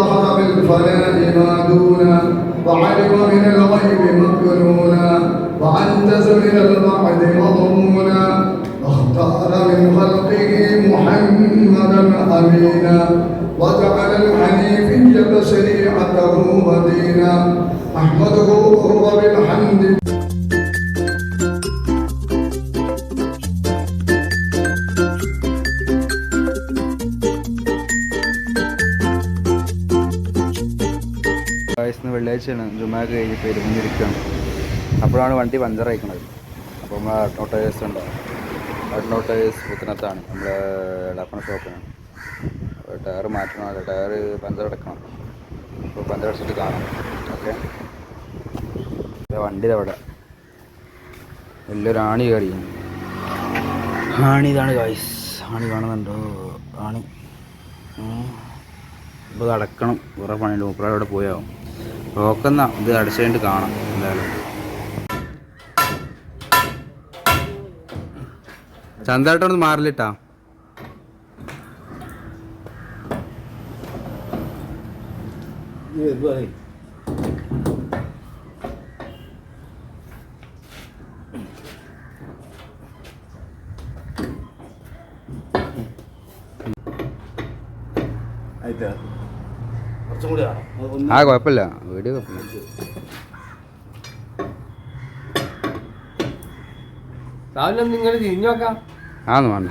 ظهر بالفناء ما دونا وعلم من الغيب مكنونا وأنجز من البعد مضمونا واختار من خلقه محمدا أمينا وجعل الحنيفية شريعته ودينا أحمده قرب بالحمد. വെള്ളിയാഴ്ചയാണ് ജുമാക്ക് കഴിഞ്ഞ് പെരുന്നിരിക്കുകയാണ്. അപ്പോഴാണ് വണ്ടി പഞ്ചറായിക്കണത്. അപ്പോൾ നമ്മൾ അഡ്നോട്ടേഴ്സ് ഉണ്ട്, അഡ്നോട്ടേഴ്സ് പുത്തനത്താണ്, നമ്മുടെ ഇളപ്പണ ഷോപ്പിനാണ്. ടയർ മാറ്റണം, അല്ല ടയർ പഞ്ചർ അടക്കണം. അപ്പോൾ പഞ്ചർ അടിച്ചിട്ട് കാണാം. ഓക്കെ, വണ്ടി അവിടെ വലിയൊരു ആണി കയറി. ആണി ഇതാണ് ഗായ്സ്, ആണി കാണുന്നുണ്ടോ? ആണി ഇപ്പോൾ ഇത് അടക്കണം. കുറേ പണിയുണ്ട്. മുപ്പത് അവിടെ പോയാവും. നോക്കുന്ന ഇത് അടച്ചുകൊണ്ട് കാണാം. എന്തായാലും ചന്തായിട്ടൊന്ന് മാറിലിട്ടാ. ആ കുഴപ്പമില്ല, വീഡിയോ കുഴപ്പമില്ല. രാവിലെ നിങ്ങൾ തിരിഞ്ഞു നോക്കാം. ആന്ന് വേണ്ട.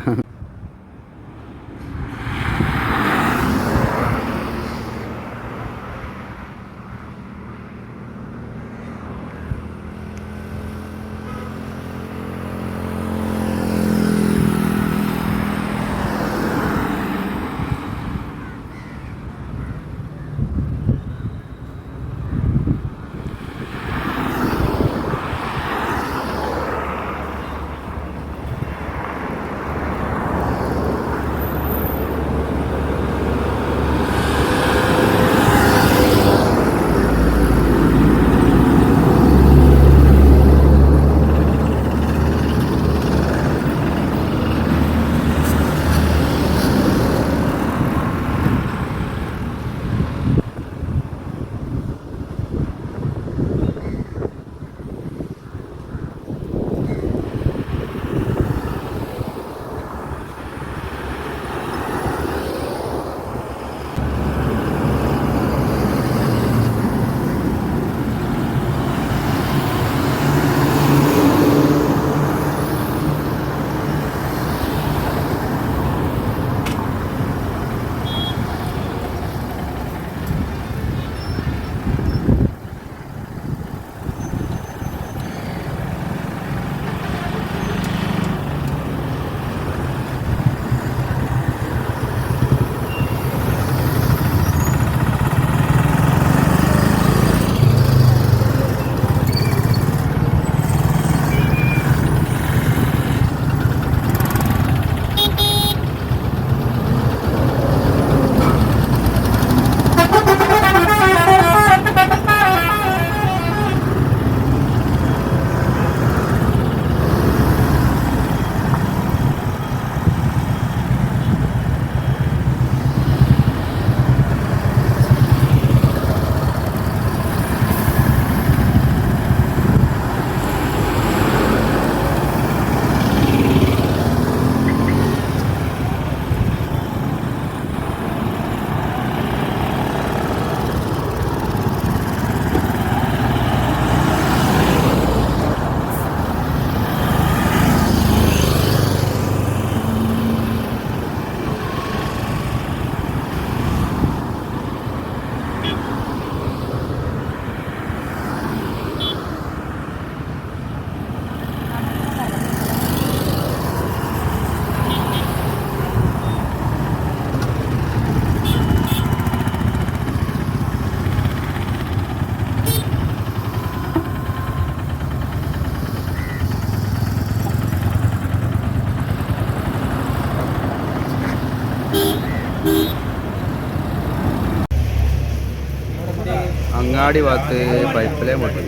അങ്ങാടി ഭാഗത്ത് പൈപ്പ് ലൈൻ പൊട്ടി.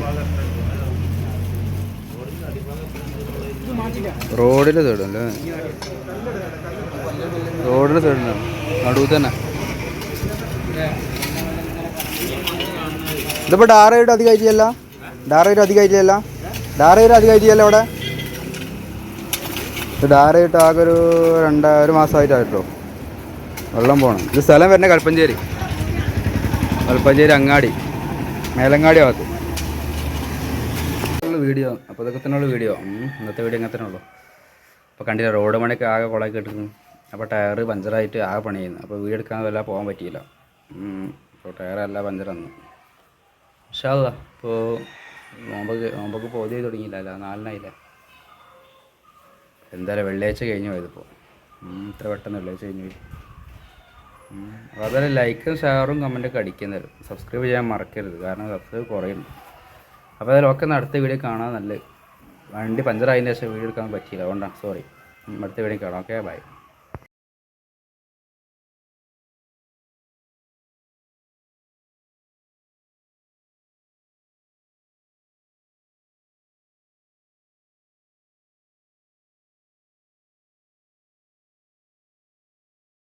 റോഡിൻ്റെ സൈഡല്ലേ, റോഡിൻ്റെ സൈഡിലാണ്, നടുവ് തന്നെ. ഇതിപ്പോൾ ഡാറയിട്ട് അധികമായിട്ടില്ല, ഡാറയിട്ട് അധികമായിട്ടില്ല, ഡാറയിട്ട് അധികമായിട്ടില്ല അവിടെ. ഇത് ഡാറയിട്ട് ആകെ ഒരു മാസമായിട്ടായിട്ടോ വെള്ളം പോകണം. ഇത് സ്ഥലം വരുന്നത് കൽപ്പഞ്ചേരി, കൽപ്പഞ്ചേരി അങ്ങാടി, മേലങ്ങാടി ഭാഗത്ത് വീഡിയോ. അപ്പോൾ ഇതൊക്കെ തന്നെയുള്ള വീഡിയോ. ഇന്നത്തെ വീഡിയോ ഇങ്ങനെ തന്നെ ഉള്ളൂ. അപ്പോൾ കണ്ടില്ല, റോഡ് പണിയൊക്കെ ആകെ കുളമൊക്കെ ഇട്ടിരുന്നു. അപ്പോൾ ടയർ പഞ്ചറായിട്ട് ആകെ പണി ചെയ്യുന്നു. അപ്പോൾ വീഡിയോ എടുക്കാൻ വല്ല പോകാൻ പറ്റിയില്ല. അപ്പോൾ ടയറെല്ലാം പഞ്ചർ വന്നു. ഇൻഷാ അല്ലാഹ് ഇപ്പോൾ നോമ്പൊക്കെ പോതി തുടങ്ങിയില്ല, 4-നായില്ല. എന്തായാലും വെള്ളിയാഴ്ച കഴിഞ്ഞു പോയതിപ്പോൾ. ഇത്ര പെട്ടെന്ന് വെള്ളിയാഴ്ച കഴിഞ്ഞു പോയി. അപ്പോൾ അതുപോലെ ലൈക്കും ഷെയറും കമൻറ്റൊക്കെ അടിക്കുന്നത്, സബ്സ്ക്രൈബ് ചെയ്യാൻ മറക്കരുത്, കാരണം സബ്സ്ക്രൈബ് കുറയുന്നു. അപ്പോൾ അതിലൊക്കെ അടുത്ത വീഡിയോ കാണാൻ നല്ലത്. വണ്ടി പഞ്ചറായതിന് ശേഷം വീഡിയോ എടുക്കാൻ പറ്റിയില്ല, അതുകൊണ്ടാണ് സോറി. അടുത്ത വീഡിയോ കാണാം. Okay, by.